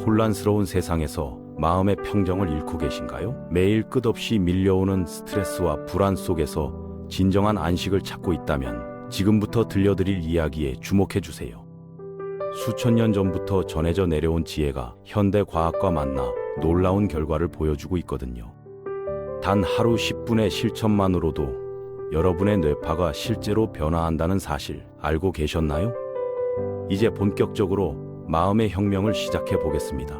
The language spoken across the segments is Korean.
혼란스러운 세상에서 마음의 평정을 잃고 계신가요? 매일 끝없이 밀려오는 스트레스와 불안 속에서 진정한 안식을 찾고 있다면 지금부터 들려드릴 이야기에 주목해 주세요. 수천 년 전부터 전해져 내려온 지혜가 현대 과학과 만나 놀라운 결과를 보여주고 있거든요. 단 하루 10분의 실천만으로도 여러분의 뇌파가 실제로 변화한다는 사실 알고 계셨나요? 이제 본격적으로 마음의 혁명을 시작해 보겠습니다.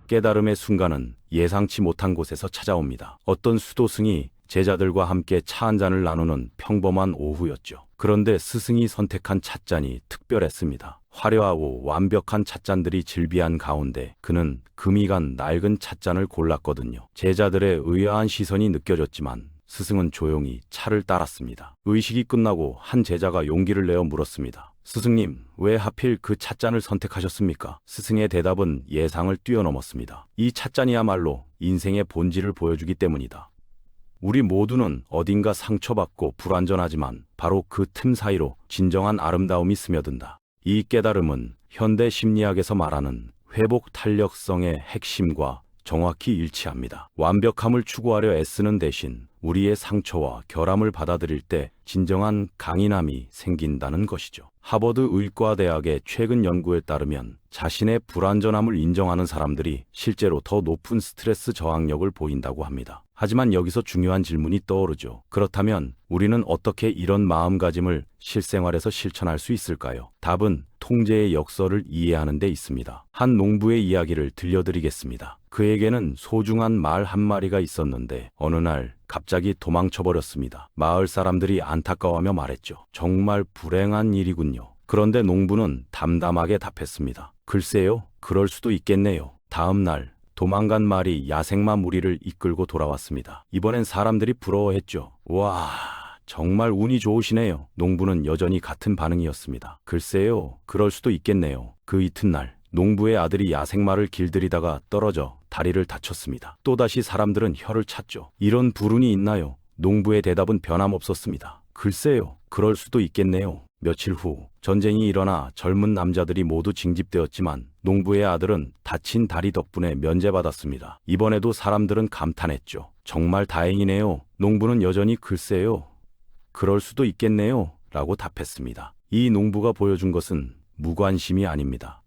깨달음의 순간은 예상치 못한 곳에서 찾아옵니다. 어떤 수도승이 제자들과 함께 차 한 잔을 나누는 평범한 오후였죠. 그런데 스승이 선택한 찻잔이 특별했습니다. 화려하고 완벽한 찻잔들이 즐비한 가운데 그는 금이 간 낡은 찻잔을 골랐거든요. 제자들의 의아한 시선이 느껴졌지만 스승은 조용히 차를 따랐습니다. 의식이 끝나고 한 제자가 용기를 내어 물었습니다. 스승님, 왜 하필 그 찻잔을 선택하셨습니까? 스승의 대답은 예상을 뛰어넘었습니다. 이 찻잔이야말로 인생의 본질을 보여주기 때문이다. 우리 모두는 어딘가 상처받고 불완전하지만 바로 그 틈 사이로 진정한 아름다움이 스며든다. 이 깨달음은 현대 심리학에서 말하는 회복 탄력성의 핵심과 정확히 일치합니다. 완벽함을 추구하려 애쓰는 대신 우리의 상처와 결함을 받아들일 때 진정한 강인함이 생긴다는 것이죠. 하버드 의과대학의 최근 연구에 따르면 자신의 불완전함을 인정하는 사람들이 실제로 더 높은 스트레스 저항력을 보인다고 합니다. 하지만 여기서 중요한 질문이 떠오르죠. 그렇다면 우리는 어떻게 이런 마음가짐을 실생활에서 실천할 수 있을까요? 답은 통제의 역설을 이해하는 데 있습니다. 한 농부의 이야기를 들려드리겠습니다. 그에게는 소중한 말 한 마리가 있었는데 어느 날 갑자기 도망쳐버렸습니다. 마을 사람들이 안타까워하며 말했죠. 정말 불행한 일이군요. 그런데 농부는 담담하게 답했습니다. 글쎄요, 그럴 수도 있겠네요. 다음 날 도망간 말이 야생마 무리를 이끌고 돌아왔습니다. 이번엔 사람들이 부러워했죠. 와, 정말 운이 좋으시네요. 농부는 여전히 같은 반응이었습니다. 글쎄요, 그럴 수도 있겠네요. 그 이튿날 농부의 아들이 야생마를 길들이다가 떨어져 다리를 다쳤습니다. 또다시 사람들은 혀를 찼죠. 이런 불운이 있나요? 농부의 대답은 변함없었습니다. 글쎄요, 그럴 수도 있겠네요. 며칠 후 전쟁이 일어나 젊은 남자들이 모두 징집되었지만 농부의 아들은 다친 다리 덕분에 면제받았습니다. 이번에도 사람들은 감탄했죠. 정말 다행이네요. 농부는 여전히 글쎄요, 그럴 수도 있겠네요 라고 답했습니다. 이 농부가 보여준 것은 무관심이 아닙니다.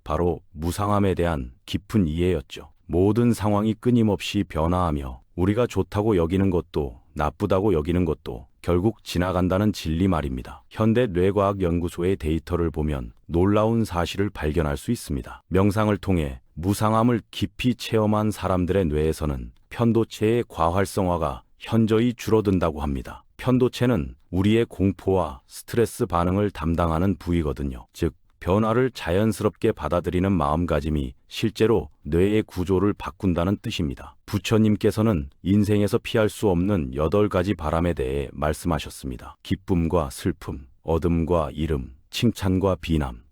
바로 무상함에 대한 깊은 이해였죠. 모든 상황이 끊임없이 변화하며 우리가 좋다고 여기는 것도 나쁘다고 여기는 것도 결국 지나간다는 진리 말입니다. 현대 뇌과학연구소의 데이터를 보면 놀라운 사실을 발견할 수 있습니다. 명상을 통해 무상함을 깊이 체험한 사람들의 뇌에서는 편도체의 과활성화가 현저히 줄어든다고 합니다. 편도체는 우리의 공포와 스트레스 반응을 담당하는 부위거든요. 즉, 변화를 자연스럽게 받아들이는 마음가짐이 실제로 뇌의 구조를 바꾼다는 뜻입니다. 부처님께서는 인생에서 피할 수 없는 8가지 바람에 대해 말씀하셨습니다. 기쁨과 슬픔, 어둠과 이름, 칭찬과 비남,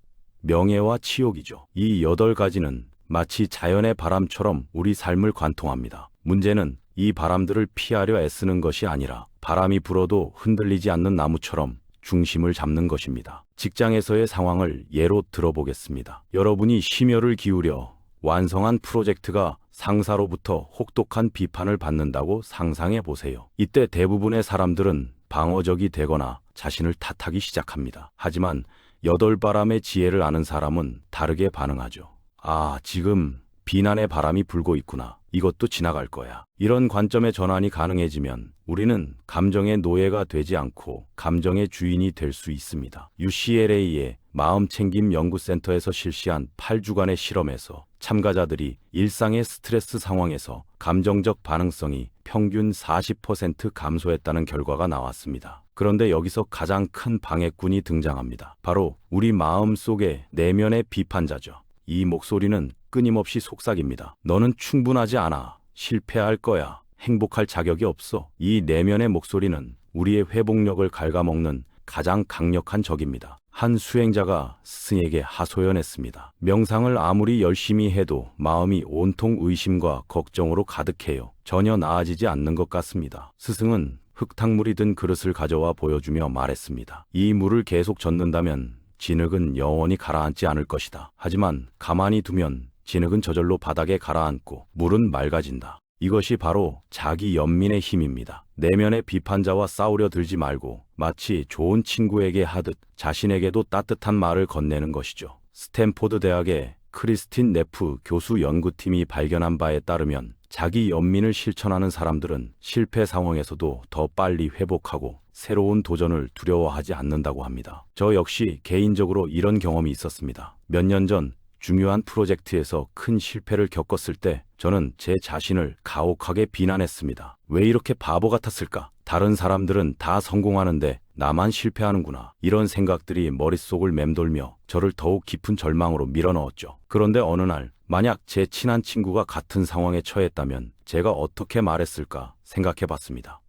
명예와 치욕이죠. 이 8가지는 마치 자연의 바람처럼 우리 삶을 관통합니다. 문제는 이 바람들을 피하려 애쓰는 것이 아니라 바람이 불어도 흔들리지 않는 나무처럼 중심을 잡는 것입니다. 직장에서의 상황을 예로 들어보겠습니다. 여러분이 심혈을 기울여 완성한 프로젝트가 상사로부터 혹독한 비판을 받는다고 상상해 보세요. 이때 대부분의 사람들은 방어적이 되거나 자신을 탓하기 시작합니다. 하지만 8바람의 지혜를 아는 사람은 다르게 반응하죠. 아, 지금 비난의 바람이 불고 있구나. 이것도 지나갈 거야. 이런 관점의 전환이 가능해지면 우리는 감정의 노예가 되지 않고 감정의 주인이 될 수 있습니다. UCLA의 마음챙김 연구센터에서 실시한 8주간의 실험에서 참가자들이 일상의 스트레스 상황에서 감정적 반응성이 평균 40% 감소했다는 결과가 나왔습니다. 그런데 여기서 가장 큰 방해꾼이 등장합니다. 바로 우리 마음 속의 내면의 비판자죠. 이 목소리는 끊임없이 속삭입니다. 너는 충분하지 않아. 실패할 거야. 행복할 자격이 없어. 이 내면의 목소리는 우리의 회복력을 갉아먹는 가장 강력한 적입니다. 한 수행자가 스승에게 하소연했습니다. 명상을 아무리 열심히 해도 마음이 온통 의심과 걱정으로 가득해요. 전혀 나아지지 않는 것 같습니다. 스승은 흙탕물이 든 그릇을 가져와 보여주며 말했습니다. 이 물을 계속 젓는다면 진흙은 영원히 가라앉지 않을 것이다. 하지만 가만히 두면 진흙은 저절로 바닥에 가라앉고 물은 맑아진다. 이것이 바로 자기 연민의 힘입니다. 내면의 비판자와 싸우려 들지 말고 마치 좋은 친구에게 하듯 자신에게도 따뜻한 말을 건네는 것이죠. 스탠포드 대학의 크리스틴 네프 교수 연구팀이 발견한 바에 따르면 자기 연민을 실천하는 사람들은 실패 상황에서도 더 빨리 회복하고 새로운 도전을 두려워하지 않는다고 합니다. 저 역시 개인적으로 이런 경험이 있었습니다. 몇 년 전 중요한 프로젝트에서 큰 실패를 겪었을 때 저는 제 자신을 가혹하게 비난했습니다. 왜 이렇게 바보 같았을까? 다른 사람들은 다 성공하는데 나만 실패하는구나. 이런 생각들이 머릿속을 맴돌며 저를 더욱 깊은 절망으로 밀어넣었죠. 그런데 어느 날 만약 제 친한 친구가 같은 상황에 처했다면 제가 어떻게 말했을까 생각해 봤습니다.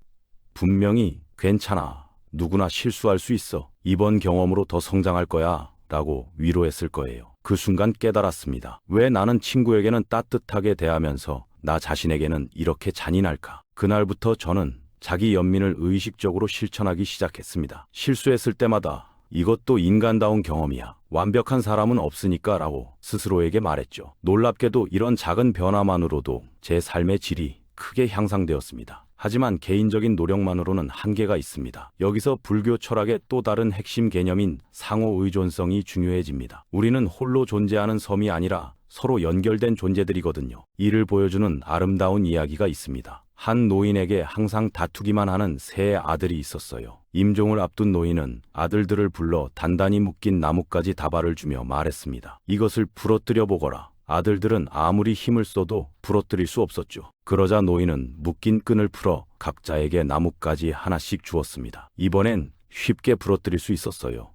분명히 괜찮아. 누구나 실수할 수 있어. 이번 경험으로 더 성장할 거야. 라고 위로했을 거예요. 그 순간 깨달았습니다. 왜 나는 친구에게는 따뜻하게 대하면서 나 자신에게는 이렇게 잔인할까? 그날부터 저는 자기 연민을 의식적으로 실천하기 시작했습니다. 실수했을 때마다 이것도 인간다운 경험이야. 완벽한 사람은 없으니까 라고 스스로에게 말했죠. 놀랍게도 이런 작은 변화만으로도 제 삶의 질이 크게 향상되었습니다. 하지만 개인적인 노력만으로는 한계가 있습니다. 여기서 불교 철학의 또 다른 핵심 개념인 상호 의존성이 중요해집니다. 우리는 홀로 존재하는 섬이 아니라 서로 연결된 존재들이거든요. 이를 보여주는 아름다운 이야기가 있습니다. 한 노인에게 항상 다투기만 하는 세 아들이 있었어요. 임종을 앞둔 노인은 아들들을 불러 단단히 묶인 나뭇가지 다발을 주며 말했습니다. 이것을 부러뜨려 보거라. 아들들은 아무리 힘을 써도 부러뜨릴 수 없었죠. 그러자 노인은 묶인 끈을 풀어 각자에게 나뭇가지 하나씩 주었습니다. 이번엔 쉽게 부러뜨릴 수 있었어요.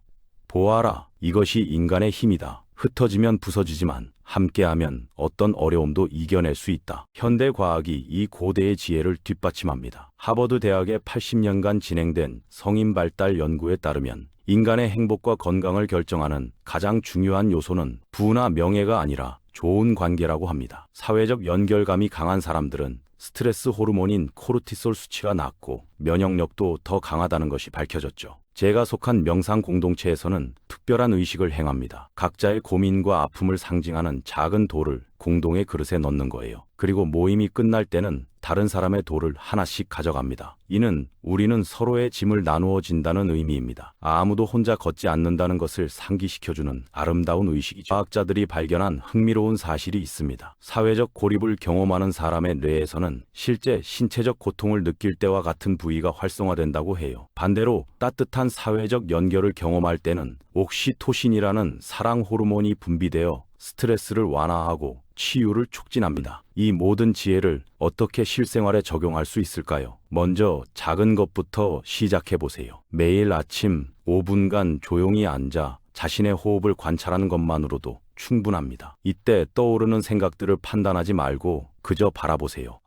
보아라, 이것이 인간의 힘이다. 흩어지면 부서지지만 함께하면 어떤 어려움도 이겨낼 수 있다. 현대 과학이 이 고대의 지혜를 뒷받침합니다. 하버드 대학의 80년간 진행된 성인 발달 연구에 따르면 인간의 행복과 건강을 결정하는 가장 중요한 요소는 부나 명예가 아니라 좋은 관계라고 합니다. 사회적 연결감이 강한 사람들은 스트레스 호르몬인 코르티솔 수치가 낮고 면역력도 더 강하다는 것이 밝혀졌죠. 제가 속한 명상 공동체에서는 특별한 의식을 행합니다. 각자의 고민과 아픔을 상징하는 작은 돌을 공동의 그릇에 넣는 거예요. 그리고 모임이 끝날 때는 다른 사람의 돌을 하나씩 가져갑니다. 이는 우리는 서로의 짐을 나누어 진다는 의미입니다. 아무도 혼자 걷지 않는다는 것을 상기시켜주는 아름다운 의식이죠. 과학자들이 발견한 흥미로운 사실이 있습니다. 사회적 고립을 경험하는 사람의 뇌에서는 실제 신체적 고통을 느낄 때와 같은 부위가 활성화된다고 해요. 반대로 따뜻한 사회적 연결을 경험할 때는 옥시토신이라는 사랑 호르몬이 분비되어 스트레스를 완화하고 치유를 촉진합니다. 이 모든 지혜를 어떻게 실생활에 적용할 수 있을까요? 먼저 작은 것부터 시작해 보세요. 매일 아침 5분간 조용히 앉아 자신의 호흡을 관찰하는 것만으로도 충분합니다. 이때 떠오르는 생각들을 판단하지 말고 그저 바라보세요.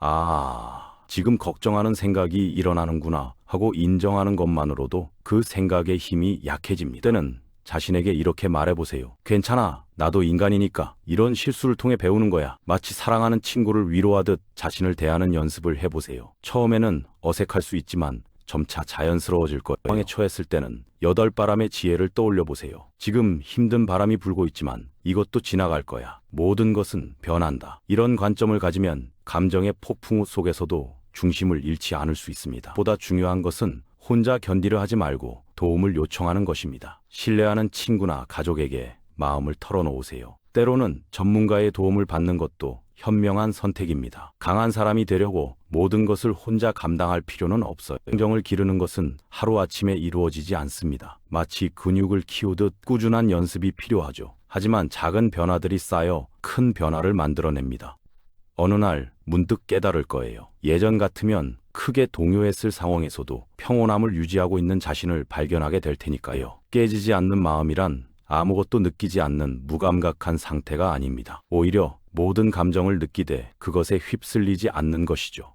지금 걱정하는 생각이 일어나는구나 하고 인정하는 것만으로도 그 생각의 힘이 약해집니다. 때는 자신에게 이렇게 말해보세요. 괜찮아. 나도 인간이니까. 이런 실수를 통해 배우는 거야. 마치 사랑하는 친구를 위로하듯 자신을 대하는 연습을 해보세요. 처음에는 어색할 수 있지만 점차 자연스러워질 거예요. 상황에 처했을 때는 8바람의 지혜를 떠올려 보세요. 지금 힘든 바람이 불고 있지만 이것도 지나갈 거야. 모든 것은 변한다. 이런 관점을 가지면 감정의 폭풍우 속에서도 중심을 잃지 않을 수 있습니다. 보다 중요한 것은 혼자 견디려 하지 말고 도움을 요청하는 것입니다. 신뢰하는 친구나 가족에게 마음을 털어놓으세요. 때로는 전문가의 도움을 받는 것도 현명한 선택입니다. 강한 사람이 되려고 모든 것을 혼자 감당할 필요는 없어요. 감정을 기르는 것은 하루아침에 이루어지지 않습니다. 마치 근육을 키우듯 꾸준한 연습이 필요하죠. 하지만 작은 변화들이 쌓여 큰 변화를 만들어냅니다. 어느 날 문득 깨달을 거예요. 예전 같으면 크게 동요했을 상황에서도 평온함을 유지하고 있는 자신을 발견하게 될 테니까요. 깨지지 않는 마음이란 아무것도 느끼지 않는 무감각한 상태가 아닙니다. 오히려 모든 감정을 느끼되 그것에 휩쓸리지 않는 것이죠.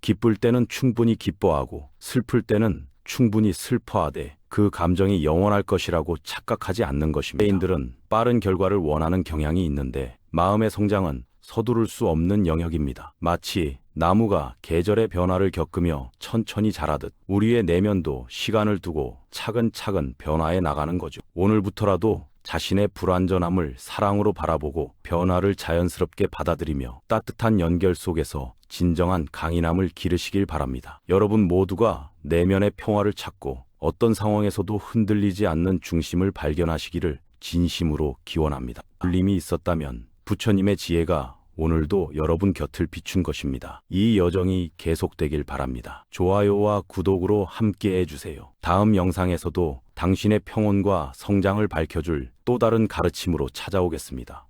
기쁠 때는 충분히 기뻐하고 슬플 때는 충분히 슬퍼하되 그 감정이 영원할 것이라고 착각하지 않는 것입니다. 개인들은 빠른 결과를 원하는 경향이 있는데 마음의 성장은 서두를 수 없는 영역입니다. 마치 나무가 계절의 변화를 겪으며 천천히 자라듯 우리의 내면도 시간을 두고 차근차근 변화해 나가는 거죠. 오늘부터라도 자신의 불완전함을 사랑으로 바라보고 변화를 자연스럽게 받아들이며 따뜻한 연결 속에서 진정한 강인함을 기르시길 바랍니다. 여러분 모두가 내면의 평화를 찾고 어떤 상황에서도 흔들리지 않는 중심을 발견하시기를 진심으로 기원합니다. 흔들림이 있었다면 부처님의 지혜가 오늘도 여러분 곁을 비춘 것입니다. 이 여정이 계속되길 바랍니다. 좋아요와 구독으로 함께 해주세요. 다음 영상에서도 당신의 평온과 성장을 밝혀줄 또 다른 가르침으로 찾아오겠습니다.